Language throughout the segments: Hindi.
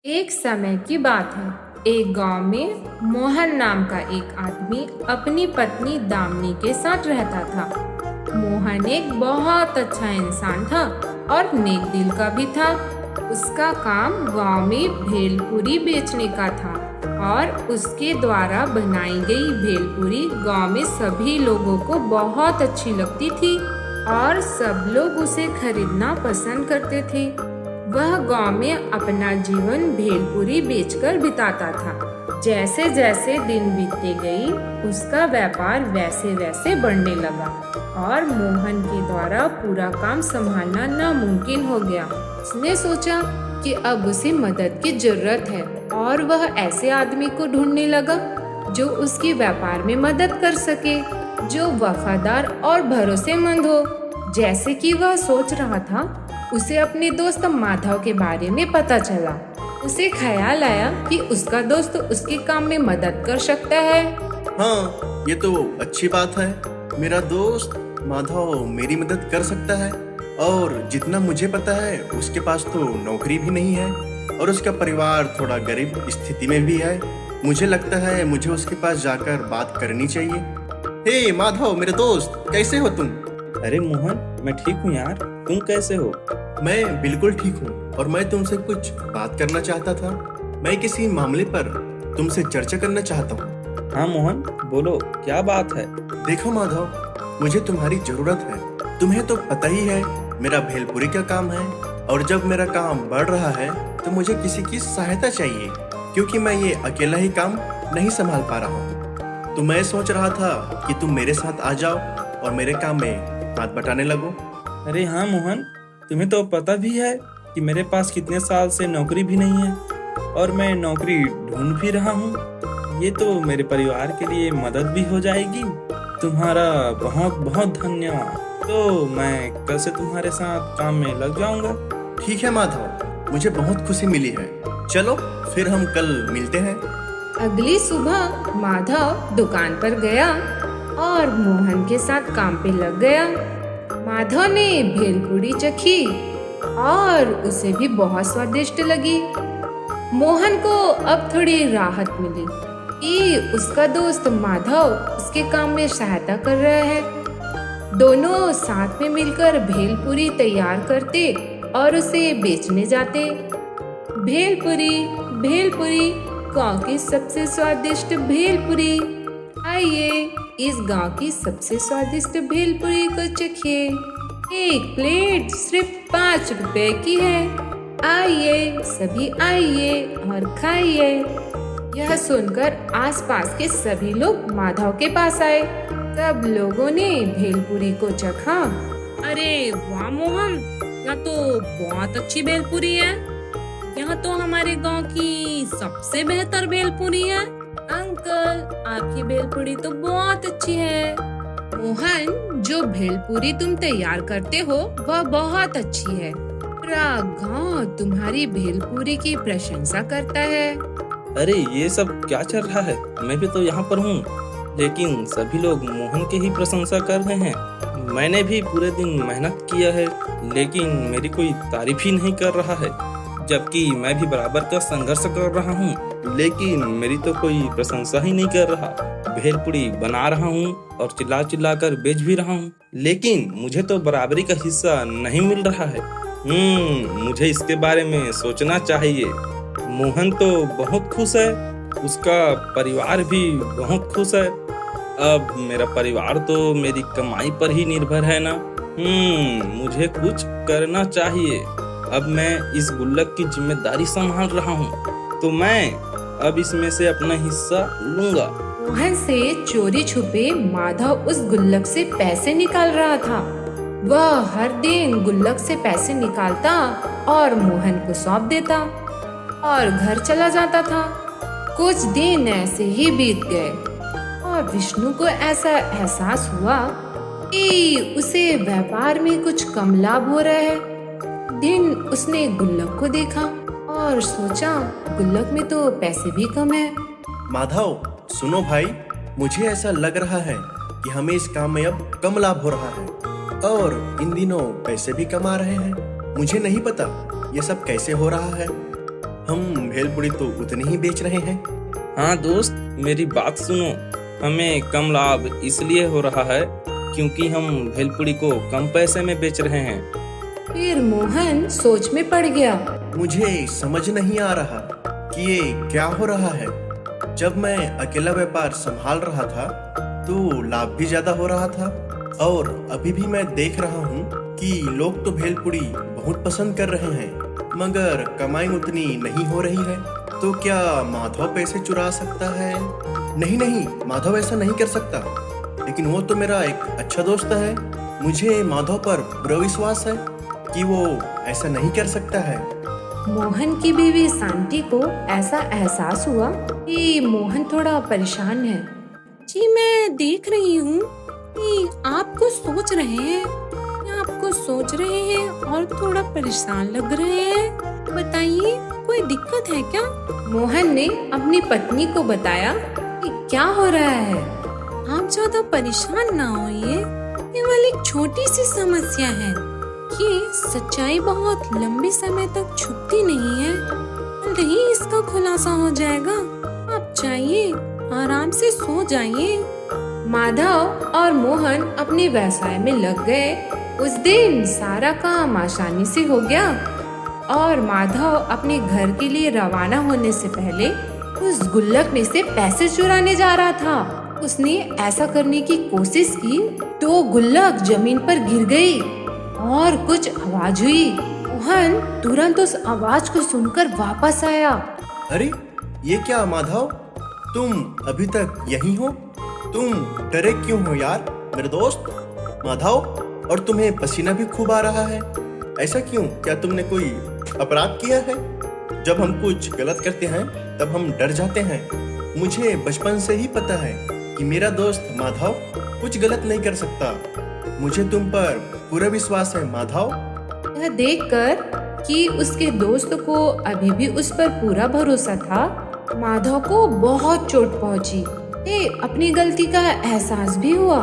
एक समय की बात है। एक गांव में मोहन नाम का एक आदमी अपनी पत्नी दामिनी के साथ रहता था। मोहन एक बहुत अच्छा इंसान था और नेक दिल का भी था। उसका काम गांव में भेलपूरी बेचने का था और उसके द्वारा बनाई गई भेलपूरी गांव में सभी लोगों को बहुत अच्छी लगती थी और सब लोग उसे खरीदना पसंद करते थे। वह गांव में अपना जीवन भेलपूरी बेचकर बिताता था। जैसे जैसे दिन बीतते गई उसका व्यापार वैसे वैसे बढ़ने लगा और मोहन के द्वारा पूरा काम संभालना नामुमकिन हो गया। उसने सोचा कि अब उसे मदद की जरूरत है और वह ऐसे आदमी को ढूंढने लगा जो उसके व्यापार में मदद कर सके, जो वफादार और भरोसेमंद हो। जैसे कि वह सोच रहा था, उसे अपने दोस्त माधव के बारे में पता चला। उसे ख्याल आया कि उसका दोस्त उसके काम में मदद कर सकता है। हाँ, ये तो अच्छी बात है। मेरा दोस्त माधव मेरी मदद कर सकता है और जितना मुझे पता है उसके पास तो नौकरी भी नहीं है और उसका परिवार थोड़ा गरीब स्थिति में भी है। मुझे लगता है मुझे उसके पास जाकर बात करनी चाहिए। हे माधव, मेरे दोस्त, कैसे हो तुम? अरे मोहन, मैं ठीक हूँ यार। तुम कैसे हो? मैं बिल्कुल ठीक हूँ और मैं तुमसे कुछ बात करना चाहता था। मैं किसी मामले पर तुमसे चर्चा करना चाहता हूँ। हाँ मोहन, बोलो, क्या बात है? देखो माधव, मुझे तुम्हारी जरूरत है। तुम्हें तो पता ही है मेरा भेलपुरी का काम है और जब मेरा काम बढ़ रहा है तो मुझे किसी की सहायता चाहिए क्योंकि मैं ये अकेला ही काम नहीं संभाल पा रहा हूँ। तो मैं सोच रहा था कि तुम मेरे साथ आ जाओ और मेरे काम में हाथ बटाने लगो। अरे हाँ मोहन, तुम्हें तो पता भी है कि मेरे पास कितने साल से नौकरी भी नहीं है और मैं नौकरी ढूंढ भी रहा हूँ। ये तो मेरे परिवार के लिए मदद भी हो जाएगी। तुम्हारा बहुत बहुत धन्यवाद। तो मैं कल से तुम्हारे साथ काम में लग जाऊंगा। ठीक है माधव, मुझे बहुत खुशी मिली है। चलो फिर हम कल मिलते हैं। अगली सुबह माधव दुकान पर गया और मोहन के साथ काम पे लग गया। माधव ने भेलपूरी चखी और उसे भी बहुत स्वादिष्ट लगी। मोहन को अब थोड़ी राहत मिली कि उसका दोस्त माधव उसके काम में सहायता कर रहा है। दोनों साथ में मिलकर भेलपूरी तैयार करते और उसे बेचने जाते। भेलपूरी, भेलपूरी, गांव की सबसे स्वादिष्ट भेलपूरी। आइए इस गांव की सबसे स्वादिष्ट भेलपूरी को चखिए। एक प्लेट सिर्फ 5 रुपए की है। आइए सभी आइए और खाइए। यह सुनकर आसपास के सभी लोग माधव के पास आए। सब लोगों ने भेलपूरी को चखा। अरे वाह मोहन, यह तो बहुत अच्छी भेलपूरी है। यह तो हमारे गांव की सबसे बेहतर भेलपूरी है। अंकल, आपकी भेलपूरी तो बहुत अच्छी है। मोहन, जो भेलपूरी तुम तैयार करते हो वह बहुत अच्छी है। पूरा गांव तुम्हारी भेलपूरी की प्रशंसा करता है। अरे ये सब क्या चल रहा है? मैं भी तो यहाँ पर हूँ, लेकिन सभी लोग मोहन की ही प्रशंसा कर रहे हैं। मैंने भी पूरे दिन मेहनत किया है, लेकिन मेरी कोई तारीफ ही नहीं कर रहा है, जबकि मैं भी बराबर का संघर्ष कर रहा हूँ, लेकिन मेरी तो कोई प्रशंसा ही नहीं कर रहा। भेलपूरी बना रहा हूँ और चिल्ला चिल्ला कर बेच भी रहा हूँ, लेकिन मुझे तो बराबरी का हिस्सा नहीं मिल रहा है। मुझे इसके बारे में सोचना चाहिए। मोहन तो बहुत खुश है, उसका परिवार भी बहुत खुश है। अब मेरा परिवार तो मेरी कमाई पर ही निर्भर है ना। मुझे कुछ करना चाहिए। अब मैं इस गुल्लक की जिम्मेदारी संभाल रहा हूँ, तो मैं अब इसमें से अपना हिस्सा लूंगा। मोहन से चोरी छुपे माधव उस गुल्लक से पैसे निकाल रहा था। वह हर दिन गुल्लक से पैसे निकालता और मोहन को सौंप देता और घर चला जाता था। कुछ दिन ऐसे ही बीत गए और विष्णु को ऐसा एहसास हुआ कि उसे व्यापार में कुछ कम लाभ हो रहा है। दिन उसने गुल्लक को देखा और सोचा, गुल्लक में तो पैसे भी कम है। माधव, सुनो भाई, मुझे ऐसा लग रहा है कि हमें इस काम में अब कम लाभ हो रहा है और इन दिनों पैसे भी कम आ रहे हैं। मुझे नहीं पता ये सब कैसे हो रहा है। हम भेलपुरी तो उतनी ही बेच रहे हैं। हाँ दोस्त, मेरी बात सुनो। हमें कम लाभ इसलिए हो रहा है क्योंकि हम भेलपुरी को कम पैसे में बेच रहे हैं। फिर मोहन सोच में पड़ गया। मुझे समझ नहीं आ रहा कि ये क्या हो रहा है। जब मैं अकेला व्यापार संभाल रहा था तो लाभ भी ज्यादा हो रहा था, और अभी भी मैं देख रहा हूँ कि लोग तो भेलपुरी बहुत पसंद कर रहे हैं, मगर कमाई उतनी नहीं हो रही है। तो क्या माधव पैसे चुरा सकता है? नहीं, माधव ऐसा नहीं कर सकता। लेकिन वो तो मेरा एक अच्छा दोस्त है। मुझे माधव पर पूरा विश्वास है कि वो ऐसा नहीं कर सकता है। मोहन की बीवी शांति को ऐसा एहसास हुआ कि मोहन थोड़ा परेशान है। जी मैं देख रही हूँ कि आप कुछ सोच रहे हैं, या आपको सोच रहे हैं और थोड़ा परेशान लग रहे हैं। बताइए, कोई दिक्कत है क्या? मोहन ने अपनी पत्नी को बताया कि क्या हो रहा है। आप ज्यादा परेशान ना होइए, केवल एक छोटी सी समस्या है। ये सच्चाई बहुत लंबे समय तक छुपती नहीं है, जल्द ही इसका खुलासा हो जाएगा। आप जाइए, आराम से सो जाइए। माधव और मोहन अपने व्यवसाय में लग गए। उस दिन सारा काम आसानी से हो गया और माधव अपने घर के लिए रवाना होने से पहले उस गुल्लक में से पैसे चुराने जा रहा था। उसने ऐसा करने की कोशिश की तो गुल्लक जमीन पर गिर गई और कुछ आवाज हुई। मोहन तुरंत उस आवाज को सुनकर वापस आया। अरे ये क्या माधव, तुम अभी तक यहीं हो? तुम डरे क्यों हो यार मेरे दोस्त? माधव, और तुम्हें पसीना भी खूब आ रहा है, ऐसा क्यों? क्या तुमने कोई अपराध किया है? जब हम कुछ गलत करते हैं तब हम डर जाते हैं। मुझे बचपन से ही पता है कि मेरा दोस्त माधव कुछ गलत नहीं कर सकता। मुझे तुम पर पूरा विश्वास है माधव। यह देखकर कि उसके दोस्त को अभी भी उस पर पूरा भरोसा था, माधव को बहुत चोट पहुंची। अपनी गलती का एहसास भी हुआ।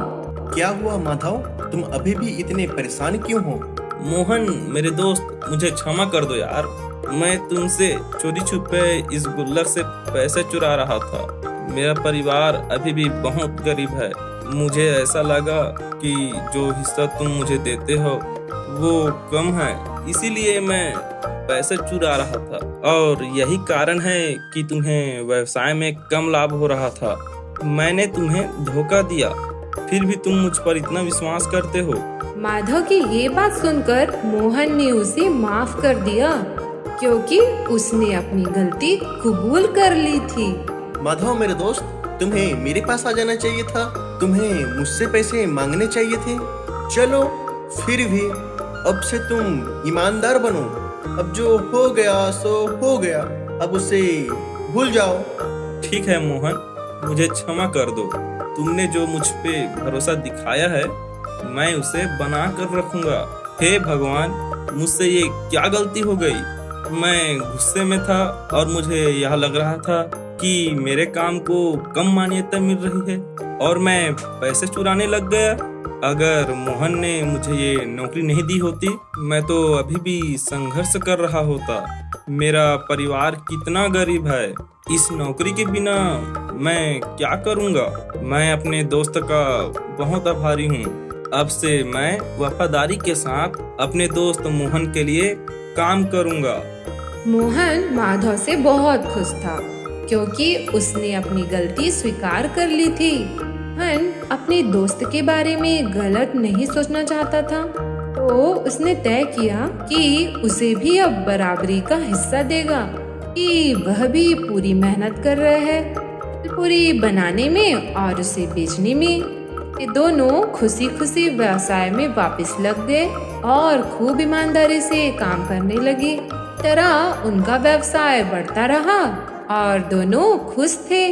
क्या हुआ माधव, तुम अभी भी इतने परेशान क्यों हो? मोहन मेरे दोस्त, मुझे क्षमा कर दो यार। मैं तुमसे चोरी छुपे इस गुल्लक से पैसे चुरा रहा था। मेरा परिवार अभी भी बहुत गरीब है। मुझे ऐसा लगा कि जो हिस्सा तुम मुझे देते हो वो कम है, इसीलिए मैं पैसे चुरा रहा था। और यही कारण है कि तुम्हें व्यवसाय में कम लाभ हो रहा था। मैंने तुम्हें धोखा दिया, फिर भी तुम मुझ पर इतना विश्वास करते हो। माधव की ये बात सुनकर मोहन ने उसे माफ कर दिया, क्योंकि उसने अपनी गलती कबूल कर ली थी। माधव मेरे दोस्त, तुम्हें मेरे पास आ जाना चाहिए था। तुम्हें मुझसे पैसे मांगने चाहिए थे। चलो, फिर भी अब से तुम ईमानदार बनो। अब जो हो गया सो हो गया, अब उसे भूल जाओ। ठीक है मोहन, मुझे क्षमा कर दो। तुमने जो मुझ पे भरोसा दिखाया है मैं उसे बना कर रखूंगा। हे भगवान, मुझसे ये क्या गलती हो गई? मैं गुस्से में था और मुझे यह लग रहा था कि मेरे काम को कम मान्यता मिल रही है और मैं पैसे चुराने लग गया। अगर मोहन ने मुझे ये नौकरी नहीं दी होती, मैं तो अभी भी संघर्ष कर रहा होता। मेरा परिवार कितना गरीब है, इस नौकरी के बिना मैं क्या करूँगा? मैं अपने दोस्त का बहुत आभारी हूँ। अब से मैं वफादारी के साथ अपने दोस्त मोहन के लिए काम करूँगा। मोहन माधव से बहुत खुश था, क्योंकि उसने अपनी गलती स्वीकार कर ली थी। मोहन अपने दोस्त के बारे में गलत नहीं सोचना चाहता था, तो उसने तय किया कि उसे भी अब बराबरी का हिस्सा देगा, कि वह भी पूरी मेहनत कर रहा है पूरी बनाने में और उसे बेचने में। ये दोनों खुशी खुशी व्यवसाय में वापस लग गए और खूब ईमानदारी से काम करने लगे। तरह उनका व्यवसाय बढ़ता रहा और दोनों खुश थे।